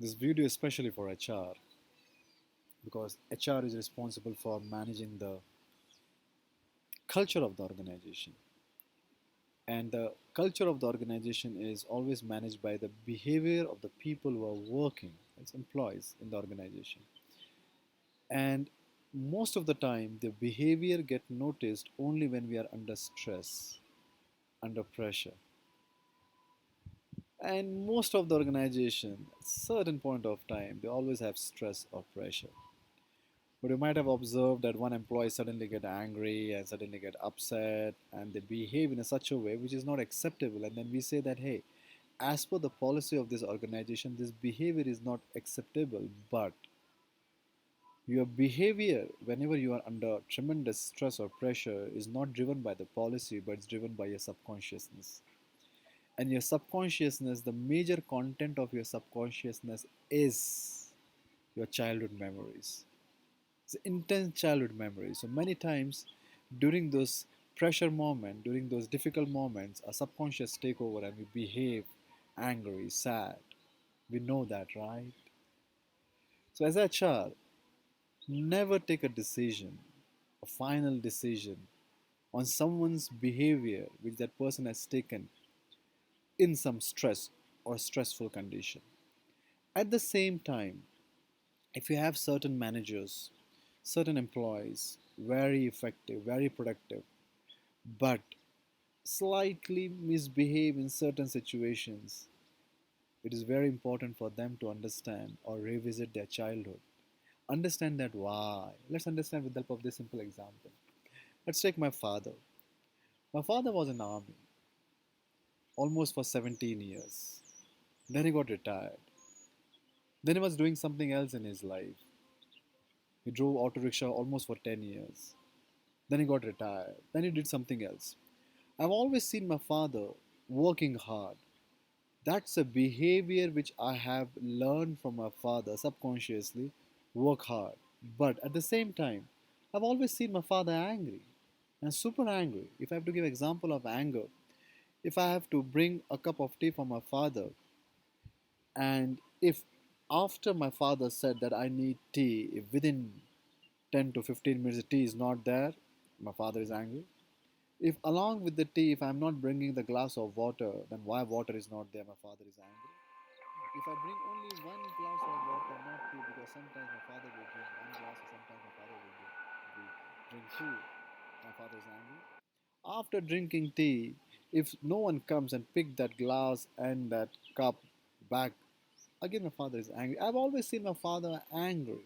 This video is especially for HR because HR is responsible for managing the culture of the organization. And the culture of the organization is always managed by the behavior of the people who are working as employees in the organization. And most of the time, the behavior get noticed only when we are under stress, under pressure. And most of the organization, at certain point of time, they always have stress or pressure. But you might have observed that one employee suddenly get angry and suddenly get upset and they behave in a such a way which is not acceptable. And then we say that, hey, as per the policy of this organization, this behavior is not acceptable. But your behavior, whenever you are under tremendous stress or pressure, is not driven by the policy, but it's driven by your subconsciousness. And your subconsciousness, the major content of your subconsciousness is your childhood memories. It's intense childhood memories. So many times during those pressure moments, during those difficult moments, our subconscious take over and we behave angry, sad. We know that, right? So as a child, never take a decision, a final decision on someone's behavior which that person has taken in some stress or stressful condition. At the same time, if you have certain managers, certain employees, very effective, very productive, but slightly misbehave in certain situations, it is very important for them to understand or revisit their childhood. Understand that why. Let's understand with the help of this simple example. Let's take my father. My father was in the army almost for 17 years. Then he got retired. Then he was doing something else in his life. He drove auto rickshaw almost for 10 years. Then he got retired. Then he did something else. I've always seen my father working hard. That's a behavior which I have learned from my father subconsciously. Work hard. But at the same time, I've always seen my father angry and super angry. If I have to give example of anger, if I have to bring a cup of tea for my father, and if after my father said that I need tea, if within 10 to 15 minutes the tea is not there, my father is angry. If along with the tea, if I'm not bringing the glass of water, then why water is not there, my father is angry. If I bring only one glass of water, not two, because sometimes my father will drink one glass, or sometimes my father will drink two, my father is angry. After drinking tea, if no one comes and pick that glass and that cup back, again my father is angry. I've always seen my father angry.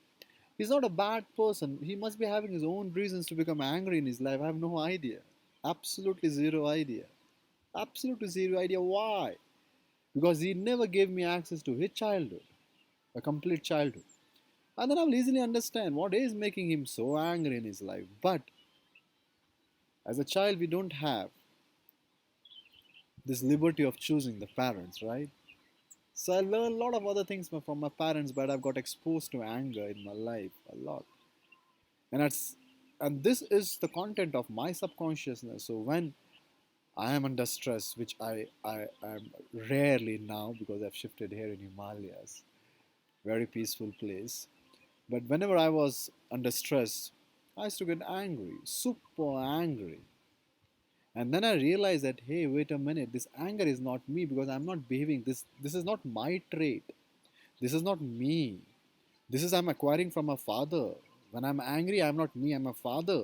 He's not a bad person. He must be having his own reasons to become angry in his life. I have no idea. Absolutely zero idea. Absolutely zero idea why. Because he never gave me access to his childhood, a complete childhood. And then I'll easily understand what is making him so angry in his life. But as a child, we don't have this liberty of choosing the parents, right? So I learned a lot of other things from my parents, but I've got exposed to anger in my life a lot. And that's and this is the content of my subconsciousness. So when I am under stress, which I am rarely now because I've shifted here in Himalayas, very peaceful place. But whenever I was under stress, I used to get angry, super angry. And then I realized that, hey, wait a minute, this anger is not me because I'm not behaving. This is not my trait. This is not me. This is I'm acquiring from a father. When I'm angry, I'm not me, I'm a father.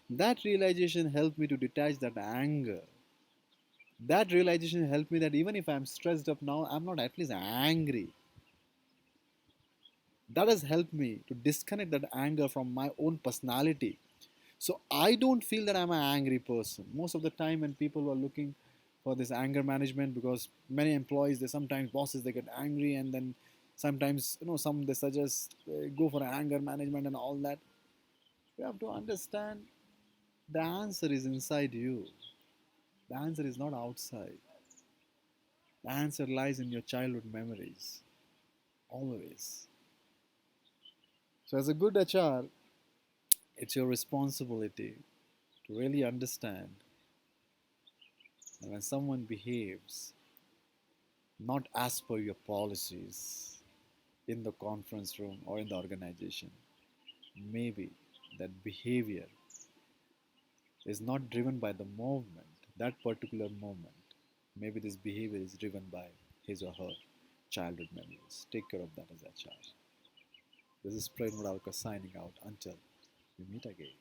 That realization helped me to detach that anger. That realization helped me that even if I'm stressed up now, I'm not at least angry. That has helped me to disconnect that anger from my own personality. So I don't feel that I'm an angry person. Most of the time when people are looking for this anger management, because many employees, they sometimes bosses, they get angry, and then sometimes some they suggest go for anger management and all that. You have to understand the answer is inside you. The answer is not outside. The answer lies in your childhood memories. Always. So as a good HR, it's your responsibility to really understand that when someone behaves not as per your policies, in the conference room or in the organization. Maybe that behavior is not driven by the movement, that particular moment. Maybe this behavior is driven by his or her childhood memories. Take care of that as a child. This is Pray Muralka signing out until we meet again.